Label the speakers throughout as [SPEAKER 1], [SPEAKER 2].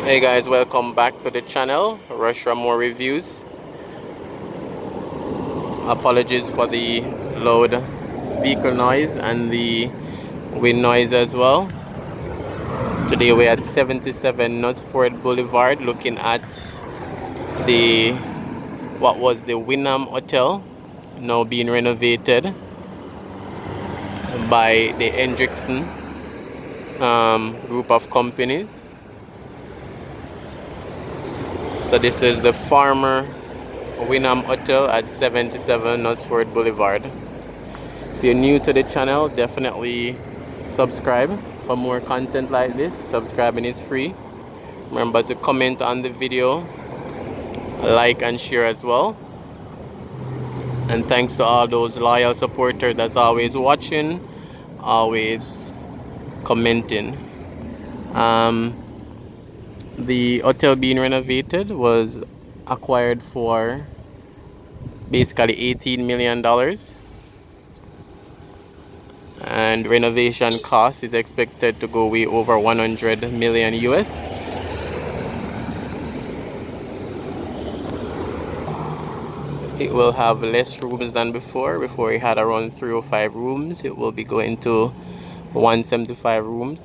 [SPEAKER 1] Hey guys, welcome back to the channel. Rush for more reviews. Apologies for the loud vehicle noise and the wind noise as well. Today we're at 77 Knutsford Boulevard looking at the what was the Wyndham Hotel, now being renovated by the Hendrickson group of companies. So this is the former Wyndham Hotel at 77 Knutsford Boulevard. If you're new to the channel, definitely subscribe for more content like this. Subscribing is free. Remember to comment on the video, like and share as well. And thanks to all those loyal supporters that's always watching, always commenting. The hotel being renovated was acquired for basically $18 million. And renovation cost is expected to go way over 100 million US. It will have less rooms than before. Before it had around 305 rooms. It will be going to 175 rooms.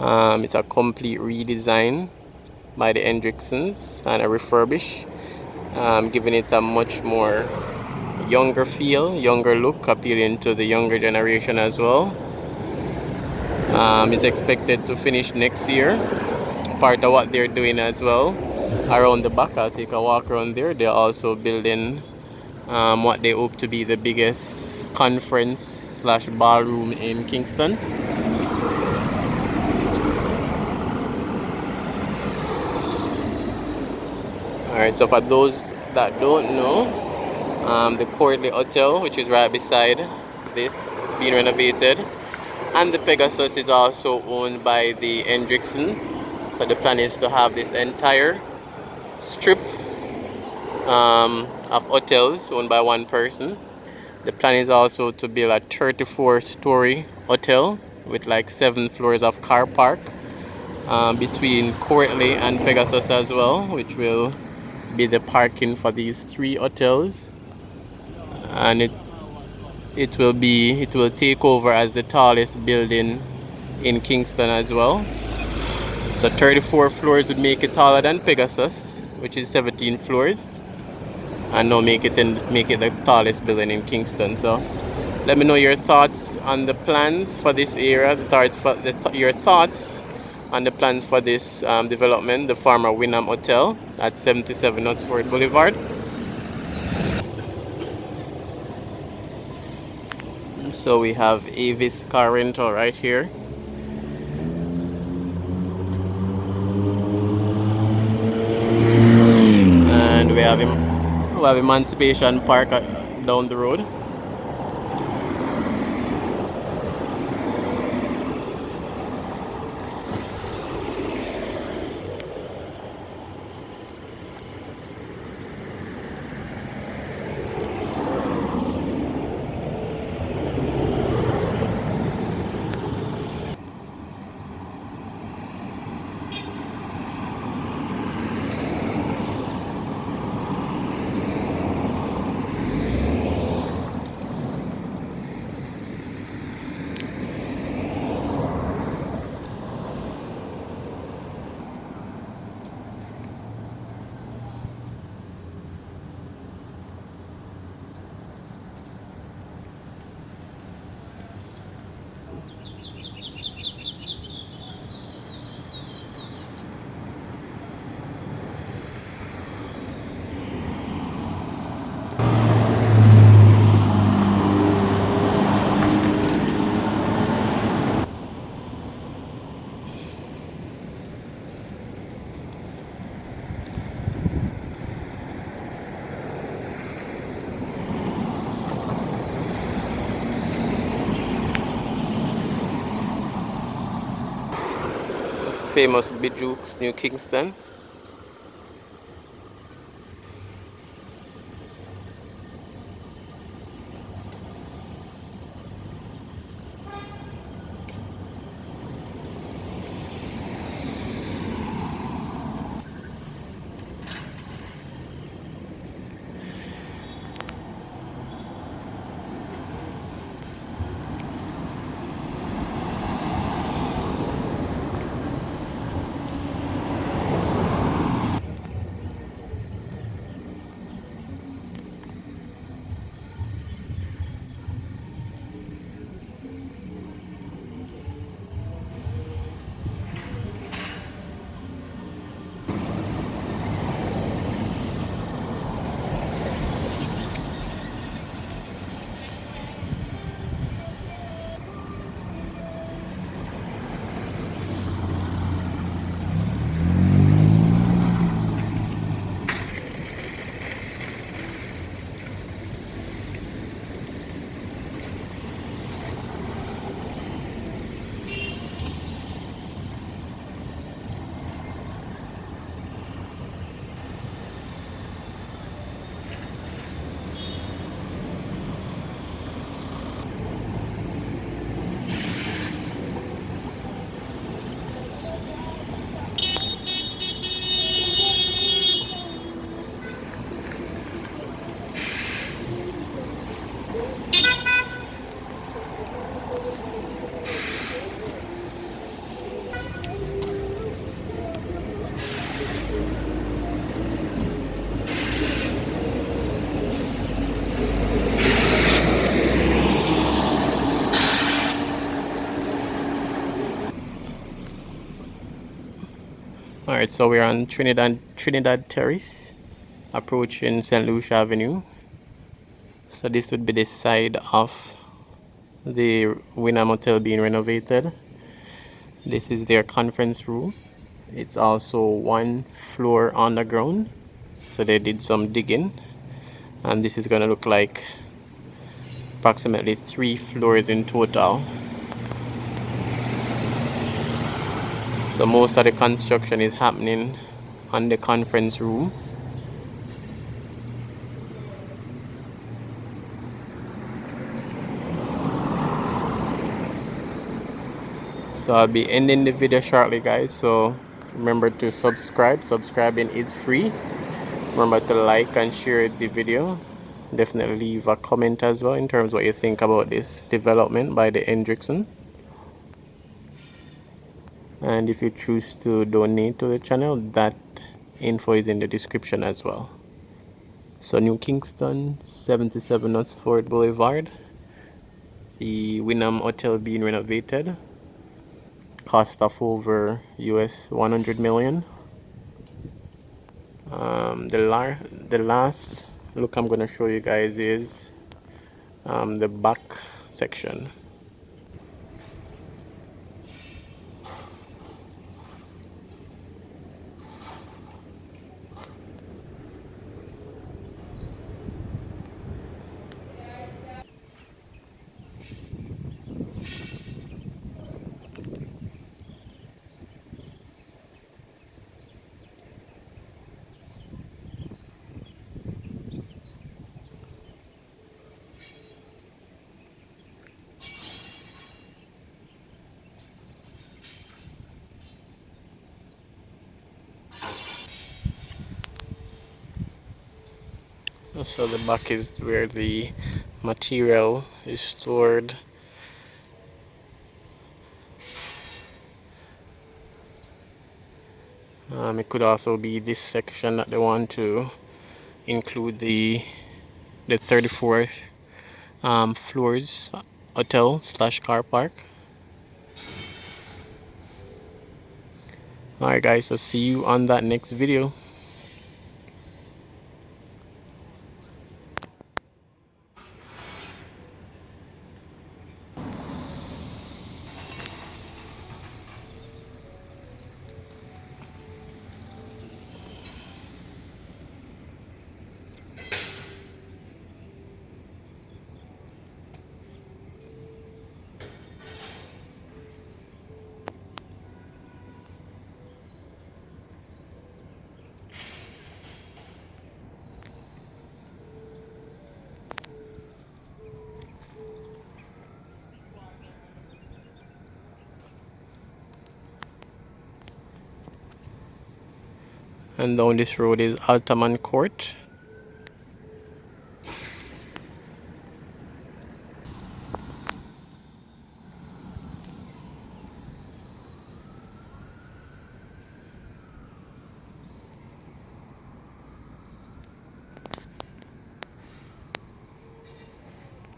[SPEAKER 1] It's a complete redesign by the Hendricksons and a refurbish, giving it a much more younger feel, younger look, appealing to the younger generation as well. It's expected to finish next year. Part of what they're doing as well around the back, I'll take a walk around there. They're also building what they hope to be the biggest conference slash ballroom in Kingston. Alright, so for those that don't know, the Courtly Hotel, which is right beside this, being renovated, and the Pegasus is also owned by the Hendrickson. So the plan is to have this entire strip of hotels owned by one person. The plan is also to build a 34-story hotel with like 7 floors of car park between Courtly and Pegasus as well, which will be the parking for these 3 hotels. And it will take over as the tallest building in Kingston as well. So 34 floors would make it taller than Pegasus, which is 17 floors, and now make it the tallest building in Kingston. So let me know your thoughts on the plans for this area, your thoughts on the plans for this development, the former Wyndham Hotel at 77 Knutsford Boulevard. So we have Avis car rental right here. And we have Emancipation Park down the road. Famous Bijouks, New Kingston. Alright, so we're on Trinidad Terrace, approaching St. Lucia Avenue. So this would be the side of the Wyndham Hotel being renovated. This is their conference room. It's also one floor underground, so they did some digging, and this is going to look like approximately 3 floors in total. So most of the construction is happening on the conference room. So I'll be ending the video shortly, guys, so remember to subscribe. Subscribing is free. Remember to like and share the video. Definitely leave a comment as well in terms of what you think about this development by the Hendrickson. And if you choose to donate to the channel, that info is in the description as well. So New Kingston, 77 Knutsford Boulevard. The Wyndham Hotel being renovated. Cost of over US 100 million. The last look I'm going to show you guys is the back section. So the back is where the material is stored. It could also be this section that they want to include the 34 floors hotel slash car park. Alright guys, so see you on that next video. And down this road is Altamont Court.